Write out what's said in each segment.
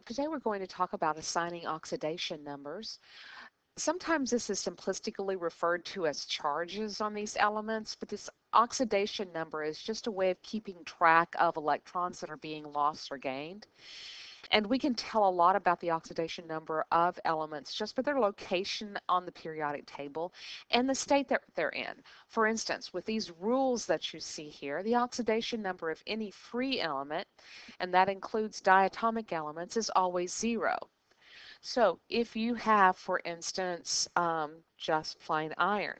Today we're going to talk about assigning oxidation numbers. Sometimes this is simplistically referred to as charges on these elements, but this oxidation number is just a way of keeping track of electrons that are being lost or gained. And we can tell a lot about the oxidation number of elements just by their location on the periodic table and the state that they're in. For instance, with these rules that you see here, the oxidation number of any free element, and that includes diatomic elements, is always 0. So if you have, for instance, just plain iron,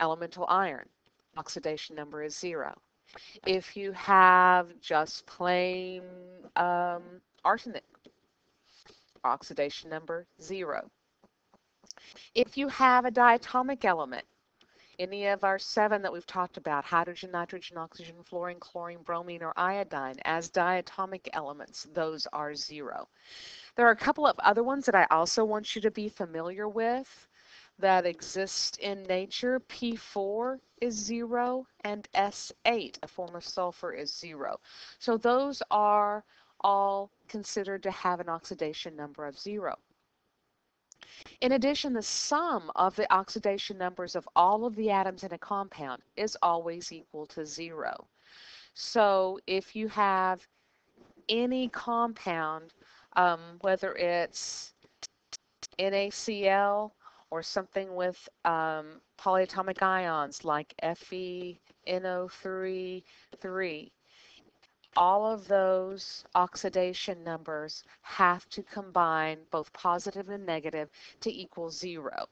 elemental iron, oxidation number is 0. If you have just plain arsenic, oxidation number 0. If you have a diatomic element, any of our 7 that we've talked about, hydrogen, nitrogen, oxygen, fluorine, chlorine, bromine, or iodine, as diatomic elements, those are 0. There are a couple of other ones that I also want you to be familiar with that exist in nature. P4 is 0 and S8, a form of sulfur, is 0. So those are all considered to have an oxidation number of 0. In addition, the sum of the oxidation numbers of all of the atoms in a compound is always equal to 0. So if you have any compound, whether it's NaCl or something with polyatomic ions like FeNO3, 3, all of those oxidation numbers have to combine, both positive and negative, to equal 0.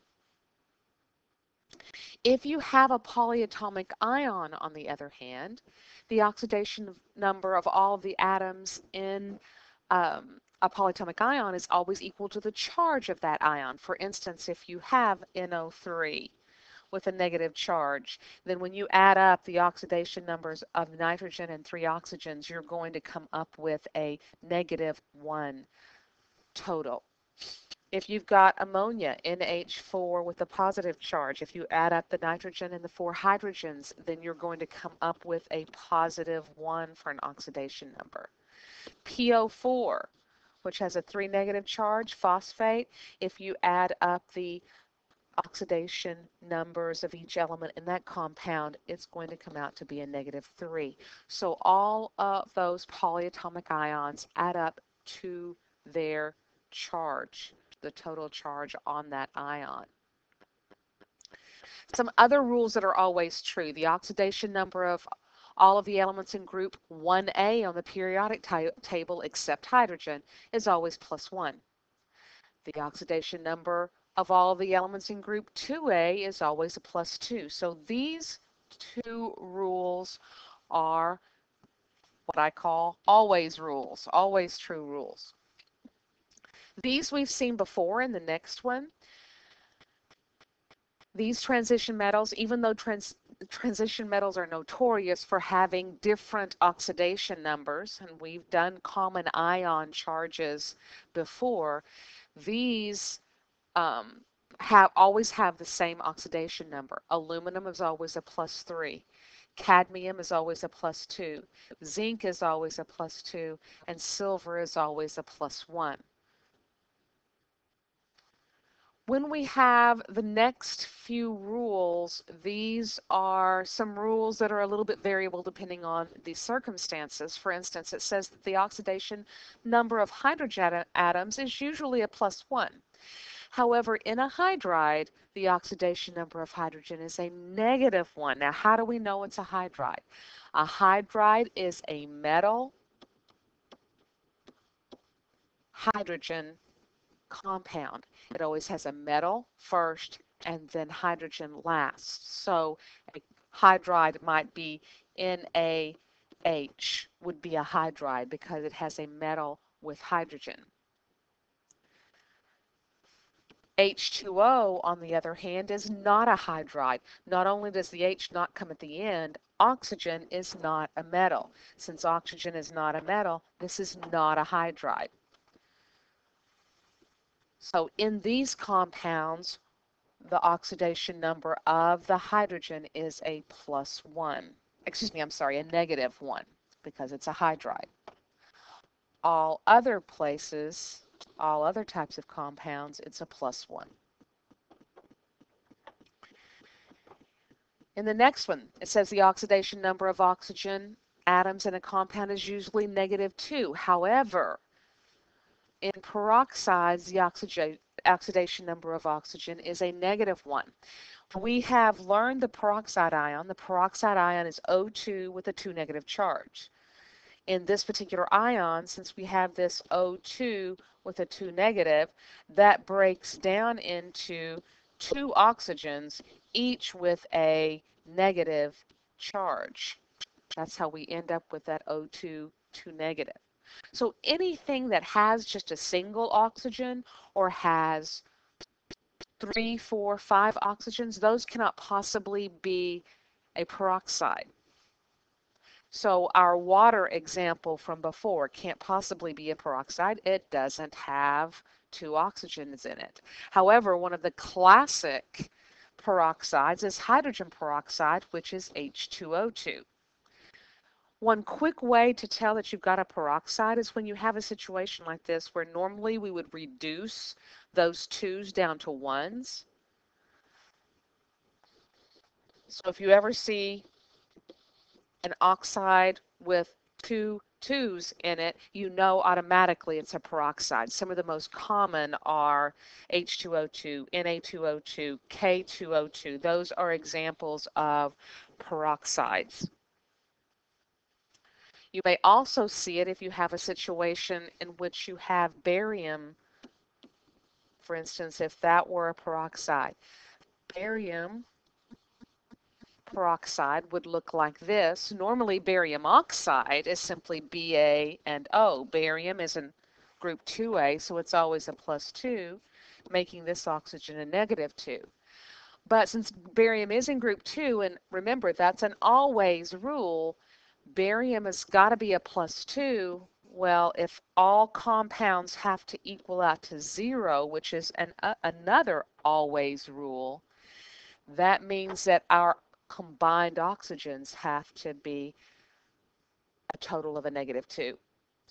If you have a polyatomic ion, on the other hand, the oxidation number of all of the atoms in a polyatomic ion is always equal to the charge of that ion. For instance, if you have NO3 with a negative charge, then when you add up the oxidation numbers of nitrogen and 3 oxygens, you're going to come up with a -1 total. If you've got ammonia, NH4 with a positive charge, if you add up the nitrogen and the 4 hydrogens, then you're going to come up with a +1 for an oxidation number. PO4, which has a 3 negative charge, phosphate, if you add up the oxidation numbers of each element in that compound, it's going to come out to be a -3. So all of those polyatomic ions add up to their charge, the total charge on that ion. Some other rules that are always true: the oxidation number of all of the elements in group 1A on the periodic table except hydrogen is always +1. The oxidation number of all of the elements in group 2A is always a +2. So these 2 rules are what I call always rules, always true rules. These we've seen before in the next one. These transition metals, even though transition metals are notorious for having different oxidation numbers, and we've done common ion charges before, these always have the same oxidation number. Aluminum is always a +3. Cadmium is always a +2. Zinc is always a +2. And silver is always a +1. When we have the next few rules, these are some rules that are a little bit variable depending on the circumstances. For instance, it says that the oxidation number of hydrogen atoms is usually a +1. However, in a hydride, the oxidation number of hydrogen is a -1. Now, how do we know it's a hydride? A hydride is a metal hydrogen compound. It always has a metal first and then hydrogen last. So a hydride might be NaH would be a hydride because it has a metal with hydrogen. H2O, on the other hand, is not a hydride. Not only does the H not come at the end, oxygen is not a metal. Since oxygen is not a metal, this is not a hydride. So in these compounds, the oxidation number of the hydrogen is a +1. Excuse me, I'm sorry, a -1 because it's a hydride. all other places, all other types of compounds, it's a +1. In the next one, it says the oxidation number of oxygen atoms in a compound is usually -2. However, in peroxides, the oxidation number of oxygen is a -1. We have learned the peroxide ion. The peroxide ion is O2 with a 2 negative charge. In this particular ion, since we have this O2 with a 2 negative, that breaks down into 2 oxygens, each with a negative charge. That's how we end up with that O2 2 negative. So anything that has just a single oxygen or has 3, 4, 5 oxygens, those cannot possibly be a peroxide. So our water example from before can't possibly be a peroxide. It doesn't have 2 oxygens in it. However, one of the classic peroxides is hydrogen peroxide, which is H2O2. One quick way to tell that you've got a peroxide is when you have a situation like this where normally we would reduce those 2's down to 1's. So if you ever see an oxide with 2 2's in it, you know automatically it's a peroxide. Some of the most common are H2O2, Na2O2, K2O2. Those are examples of peroxides. You may also see it if you have a situation in which you have barium, for instance, if that were a peroxide. Barium peroxide would look like this. Normally, barium oxide is simply Ba and O. Barium is in group 2A, so it's always a +2, making this oxygen a -2. But since barium is in group 2, and remember, that's an always rule, barium has got to be a +2. Well, if all compounds have to equal out to 0, which is another always rule, that means that our combined oxygens have to be a total of a -2.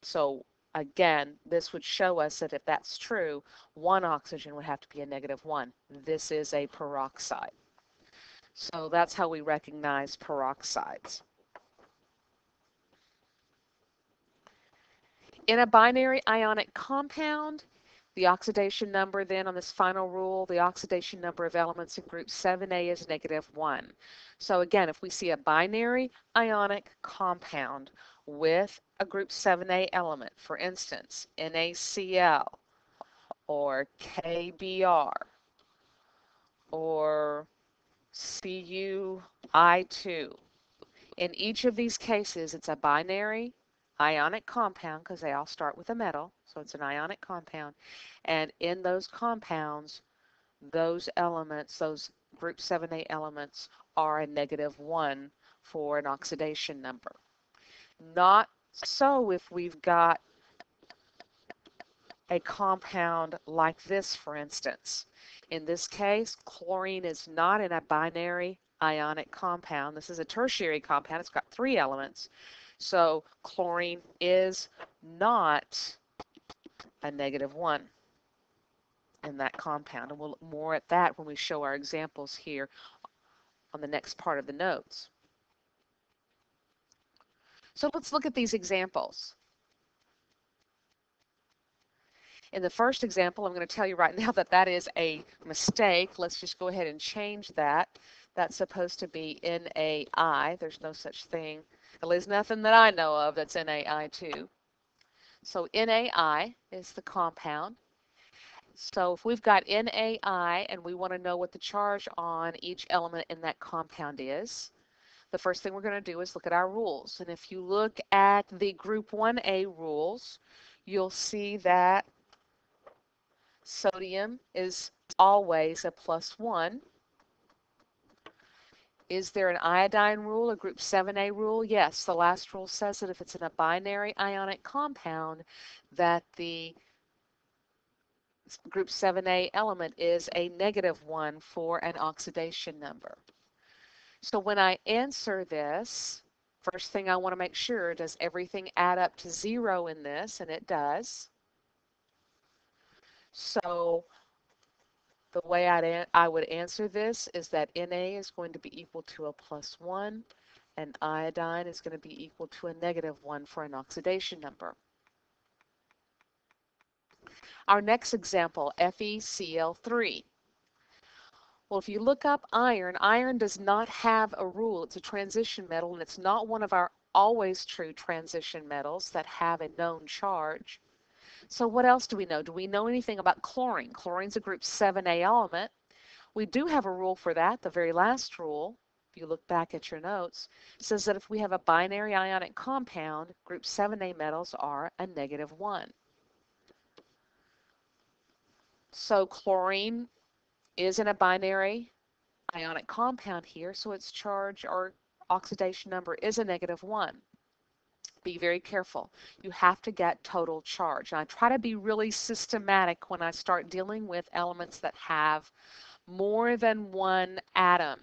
So again, this would show us that if that's true, one oxygen would have to be a -1. This is a peroxide. So that's how we recognize peroxides. In a binary ionic compound, the oxidation number then on this final rule, the oxidation number of elements in group 7A is -1. So again, if we see a binary ionic compound with a group 7A element, for instance, NaCl or KBr or Cu(I2), in each of these cases, it's a binary ionic compound because they all start with a metal, so it's an ionic compound. And in those compounds, those elements, those group 7A elements, are a -1 for an oxidation number. Not so if we've got a compound like this, for instance. In this case, chlorine is not in a binary ionic compound. This is a tertiary compound. It's got 3 elements. So chlorine is not a -1 in that compound. And we'll look more at that when we show our examples here on the next part of the notes. So let's look at these examples. In the first example, I'm going to tell you right now that that is a mistake. Let's just go ahead and change that. That's supposed to be NaI. There's no such thing. At least nothing that I know of that's NaI2. So NaI is the compound. So if we've got NaI and we want to know what the charge on each element in that compound is, the first thing we're going to do is look at our rules. And if you look at the group 1A rules, you'll see that sodium is always a +1. Is there an iodine rule, a group 7A rule? Yes, the last rule says that if it's in a binary ionic compound, that the group 7A element is a -1 for an oxidation number. So when I answer this, First thing I want to make sure, does everything add up to 0 in this? And it does. So the way I would answer this is that Na is going to be equal to a +1, and iodine is going to be equal to a -1 for an oxidation number. Our next example, FeCl3. Well, if you look up iron, iron does not have a rule. It's a transition metal, and it's not one of our always true transition metals that have a known charge. So what else do we know? Do we know anything about chlorine? Chlorine's a group 7A element. We do have a rule for that, the very last rule. If you look back at your notes, it says that if we have a binary ionic compound, group 7A metals are a -1. So chlorine is in a binary ionic compound here, so its charge or oxidation number is a -1. Be very careful. You have to get total charge. And I try to be really systematic when I start dealing with elements that have more than one atom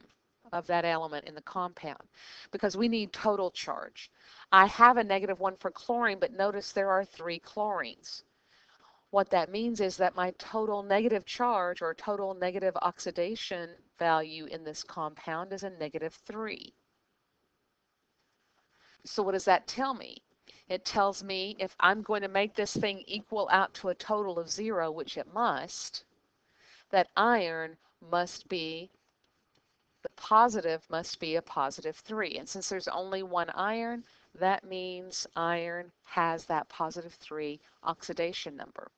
of that element in the compound, because we need total charge. I have a -1 for chlorine, but notice there are 3 chlorines. What that means is that my total negative charge or total negative oxidation value in this compound is a -3. So what does that tell me? It tells me if I'm going to make this thing equal out to a total of 0, which it must, that iron must be, the positive must be a +3. And since there's only one iron, that means iron has that +3 oxidation number.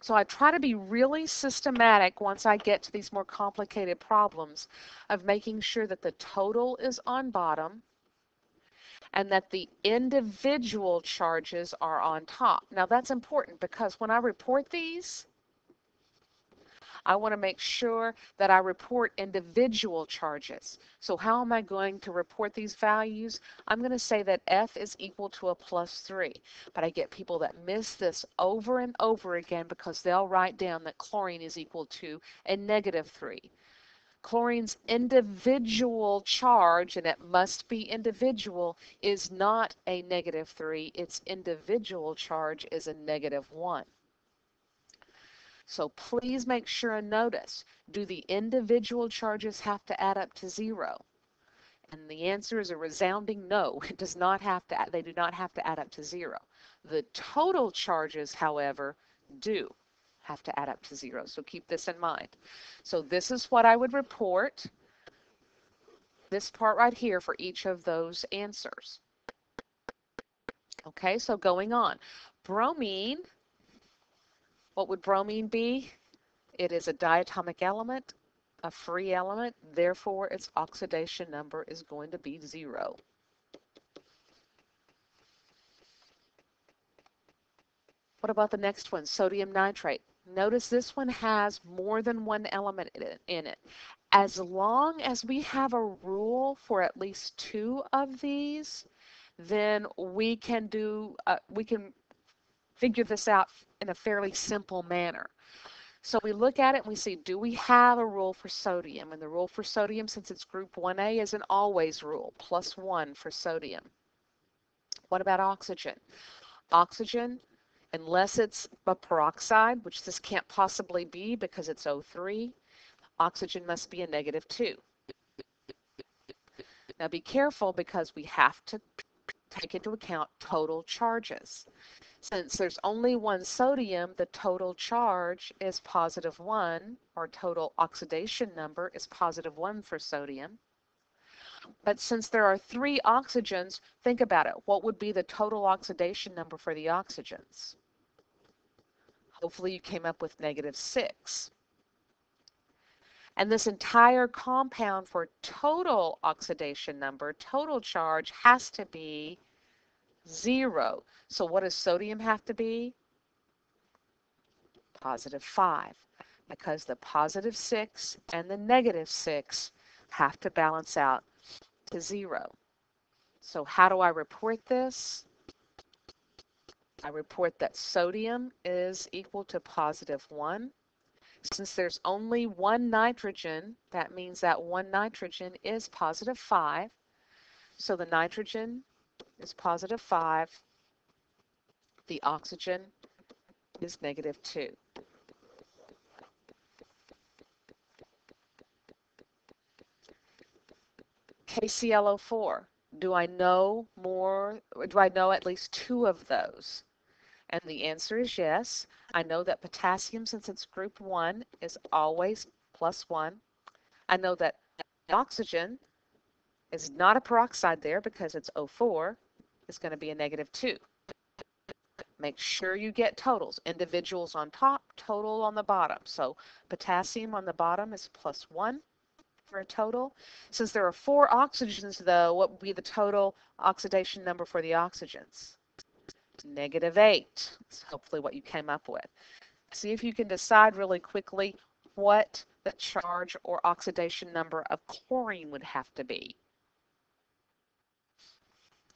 So I try to be really systematic once I get to these more complicated problems of making sure that the total is on bottom and that the individual charges are on top. Now that's important because when I report these, I want to make sure that I report individual charges. So how am I going to report these values? I'm going to say that F is equal to a +3, but I get people that miss this over and over again because they'll write down that chlorine is equal to a -3. Chlorine's individual charge, and it must be individual, is not a -3. Its individual charge is a -1. So please make sure and notice, do the individual charges have to add up to 0? And the answer is a resounding no. It does not have to, they do not have to add up to 0. The total charges, however, do have to add up to 0. So keep this in mind. So this is what I would report, this part right here, for each of those answers. Okay, so going on. Bromine, what would bromine be? It is a diatomic element, a free element, therefore its oxidation number is going to be 0. What about the next one, sodium nitrate? Notice this one has more than one element in it. As long as we have a rule for at least 2 of these, then we can figure this out in a fairly simple manner. So we look at it and we see, do we have a rule for sodium? And the rule for sodium, since it's group 1A, is an always rule, +1 for sodium. What about oxygen? Oxygen, unless it's a peroxide, which this can't possibly be because it's O3, oxygen must be a -2. Now be careful because we have to take into account total charges. Since there's only one sodium, the total charge is +1, or total oxidation number is +1 for sodium. But since there are 3 oxygens, think about it. What would be the total oxidation number for the oxygens? Hopefully you came up with -6. And this entire compound for total oxidation number, total charge, has to be 0. So what does sodium have to be? +5, because the +6 and the -6 have to balance out to 0. So how do I report this? I report that sodium is equal to +1. Since there's only one nitrogen, that means that one nitrogen is +5. So the nitrogen is positive 5. The oxygen is negative 2. KClO4. Do I know more? Do I know at least 2 of those? And the answer is yes. I know that potassium, since it's group 1, is always plus 1. I know that oxygen is not a peroxide there because it's O4. It's going to be a negative 2. Make sure you get totals. Individuals on top, total on the bottom. So potassium on the bottom is plus 1 for a total. Since there are 4 oxygens, though, what would be the total oxidation number for the oxygens? Negative 8. That's hopefully what you came up with. See if you can decide really quickly what the charge or oxidation number of chlorine would have to be.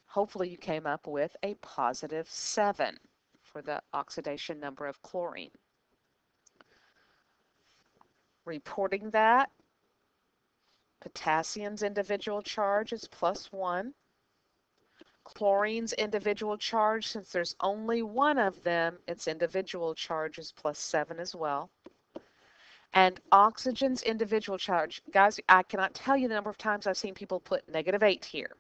Hopefully you came up with a positive 7 for the oxidation number of chlorine. Reporting that, potassium's individual charge is plus 1. Chlorine's individual charge, since there's only one of them, its individual charge is plus 7 as well. And oxygen's individual charge, guys, I cannot tell you the number of times I've seen people put negative 8 here.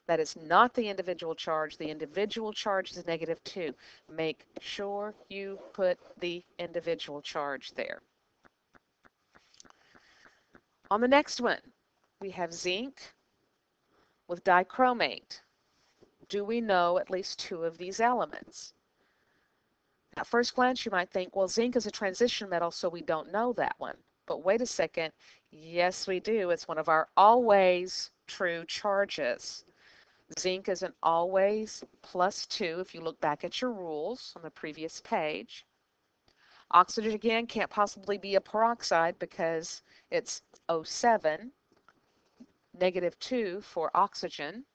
That is not the individual charge. The individual charge is negative 2. Make sure you put the individual charge there. On the next one, we have zinc with dichromate. Do we know at least 2 of these elements? At first glance, you might think, well, zinc is a transition metal, so we don't know that one. But wait a second. Yes, we do. It's one of our always true charges. Zinc is an always plus 2 if you look back at your rules on the previous page. Oxygen, again, can't possibly be a peroxide because it's O7, negative 2 for oxygen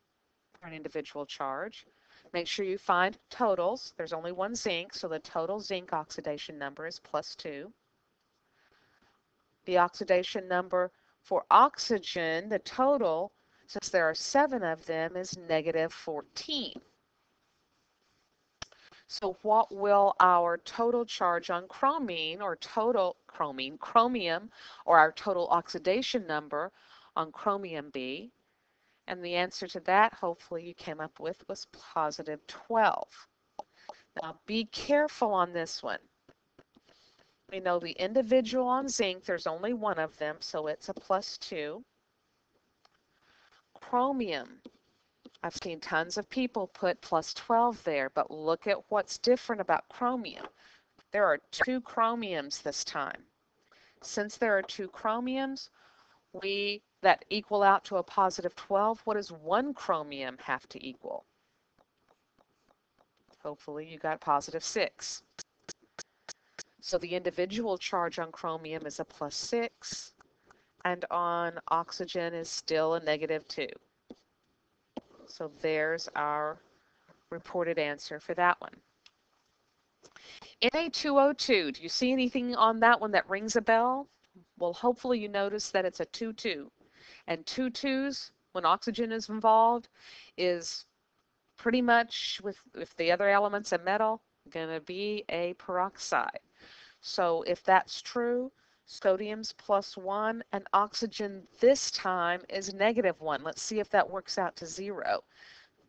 for an individual charge. Make sure you find totals. There's only one zinc, so the total zinc oxidation number is plus 2. The oxidation number for oxygen, the total, since there are 7 of them, is negative 14. So what will our total charge on chromium, or chromium, or our total oxidation number on chromium be? And the answer to that, hopefully you came up with, was positive 12. Now be careful on this one. We know the individual on zinc, there's only one of them, so it's a plus 2. Chromium, I've seen tons of people put plus 12 there, but look at what's different about chromium. There are 2 chromiums this time. Since there are 2 chromiums, that equal out to a positive 12. What does 1 chromium have to equal? Hopefully you got positive 6. So the individual charge on chromium is a plus 6, and on oxygen is still a negative 2. So there's our reported answer for that one. Na2O2, do you see anything on that one that rings a bell? Well, hopefully you notice that it's a 2-2. And 2-2s, when oxygen is involved, is pretty much, with the other elements of metal, going to be a peroxide. So if that's true, sodium's plus 1, and oxygen this time is negative 1. Let's see if that works out to 0.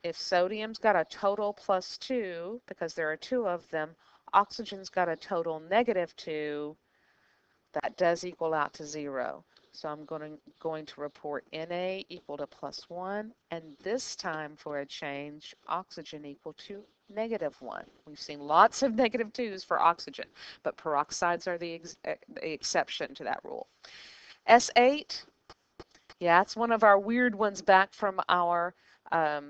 If sodium's got a total plus 2, because there are 2 of them, oxygen's got a total negative 2, that does equal out to 0. So I'm going to report Na equal to plus 1, and this time for a change, oxygen equal to negative 1. We've seen lots of negative 2s for oxygen, but peroxides are the exception to that rule. S8, yeah, it's one of our weird ones back from our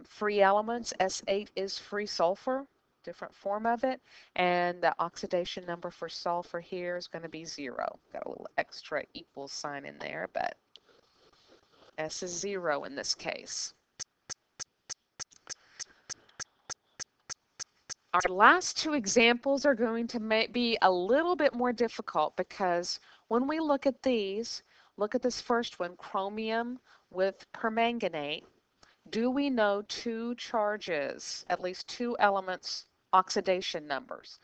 free elements. S8 is free sulfur, different form of it, and the oxidation number for sulfur here is going to be 0. Got a little extra equal sign in there, but S is 0 in this case. Our last 2 examples are going to be a little bit more difficult because when we look at these, look at this first one, chromium with permanganate. do we know two charges, at least two elements, oxidation numbers?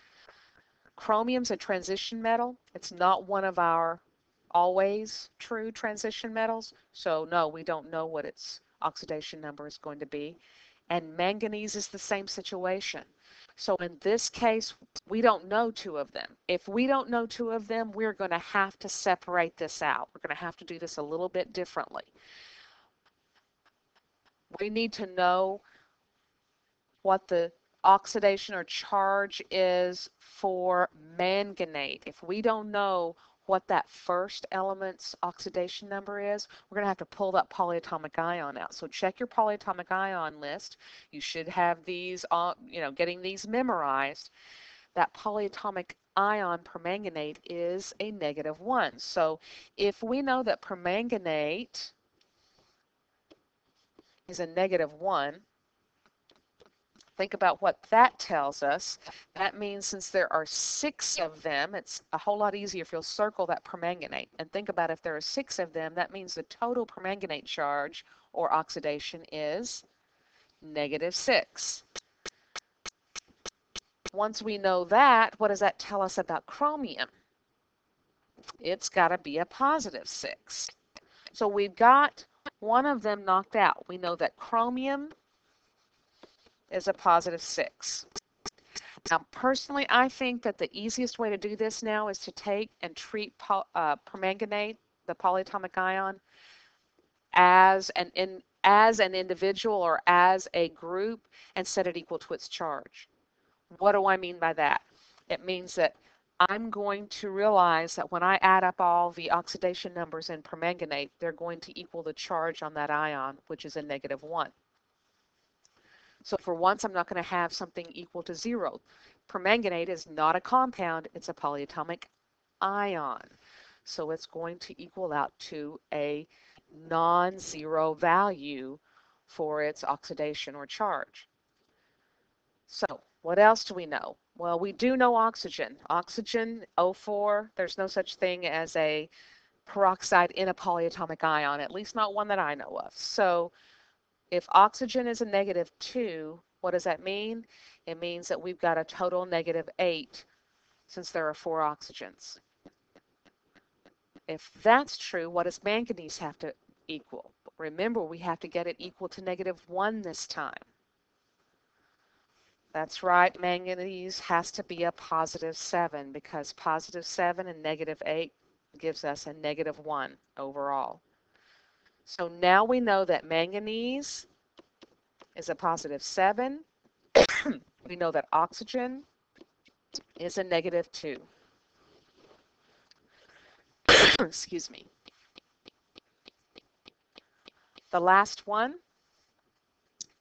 Chromium's a transition metal. It's not one of our always true transition metals. So no, we don't know what its oxidation number is going to be. And manganese is the same situation. So in this case, we don't know two of them. If we don't know two of them, we're going to have to separate this out. We're going to have to do this a little bit differently. We need to know what the oxidation or charge is for manganate. If we don't know what that first element's oxidation number is, we're going to have to pull that polyatomic ion out. So check your polyatomic ion list. You should have these, getting these memorized. That polyatomic ion permanganate is a -1. So if we know that permanganate is a -1, think about what that tells us. That means since there are 6 of them, it's a whole lot easier if you'll circle that permanganate. And think about if there are 6 of them, that means the total permanganate charge or oxidation is -6. Once we know that, what does that tell us about chromium? It's got to be a +6. So we've got one of them knocked out. We know that chromium is a +6. Now, personally, I think that the easiest way to do this now is to take and treat permanganate, the polyatomic ion, as an individual or as a group and set it equal to its charge. What do I mean by that? It means that I'm going to realize that when I add up all the oxidation numbers in permanganate, they're going to equal the charge on that ion, which is a -1. So for once, I'm not going to have something equal to 0. Permanganate is not a compound, it's a polyatomic ion. So it's going to equal out to a non-zero value for its oxidation or charge. So what else do we know? Well, we do know oxygen. Oxygen, O4, there's no such thing as a peroxide in a polyatomic ion, at least not one that I know of. So if oxygen is a -2, what does that mean? It means that we've got a total -8 since there are 4 oxygens. If that's true, what does manganese have to equal? Remember, we have to get it equal to -1 this time. That's right, manganese has to be a +7 because +7 and -8 gives us a -1 overall. So now we know that manganese is a +7. We know that oxygen is a -2. Excuse me. The last one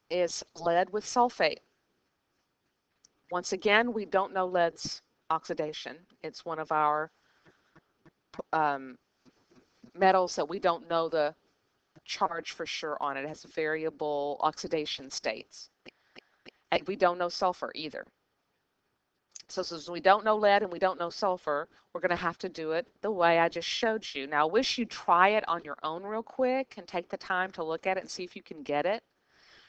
is lead with sulfate. Once again, we don't know lead's oxidation. It's one of our metals that we don't know the charge for sure on it. It has variable oxidation states. And we don't know sulfur either. So since we don't know lead and we don't know sulfur, we're going to have to do it the way I just showed you. Now, I wish you'd try it on your own real quick and take the time to look at it and see if you can get it.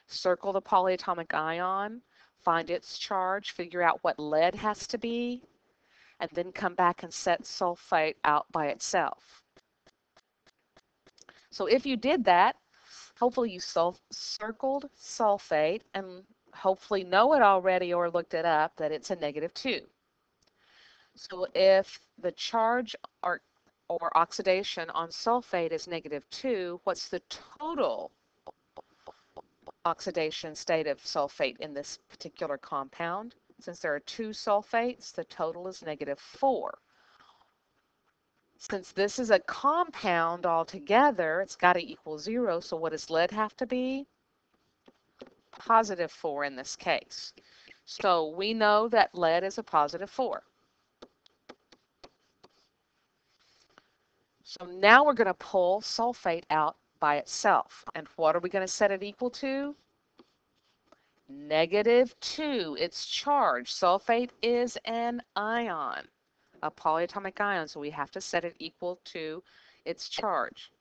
Circle the polyatomic ion, find its charge, figure out what lead has to be, and then come back and set sulfate out by itself. So if you did that, hopefully you circled sulfate and hopefully know it already or looked it up that it's a -2. So if the charge or oxidation on sulfate is -2, what's the total oxidation state of sulfate in this particular compound? Since there are 2 sulfates, the total is -4. Since this is a compound altogether, it's got to equal 0. So what does lead have to be? +4 in this case. So we know that lead is a +4. So now we're going to pull sulfate out by itself. And what are we going to set it equal to? -2, its charge. Sulfate is an ion, a polyatomic ion, so we have to set it equal to its charge.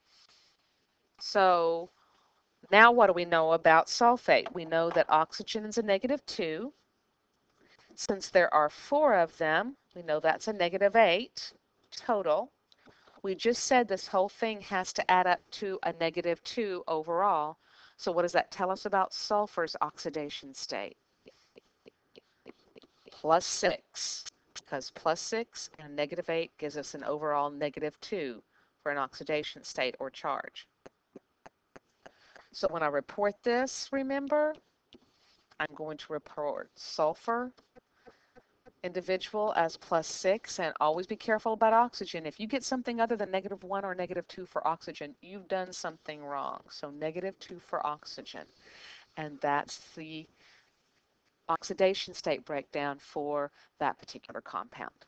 So Now what do we know about sulfate? We know that oxygen is a -2. Since there are 4 of them, we know that's a -8 total. We just said this whole thing has to add up to a -2 overall. So what does that tell us about sulfur's oxidation state? +6, because +6 and -8 gives us an overall -2 for an oxidation state or charge. So when I report this, remember, I'm going to report sulfur individual as +6, and always be careful about oxygen. If you get something other than -1 or -2 for oxygen, you've done something wrong. So -2 for oxygen, and that's the oxidation state breakdown for that particular compound.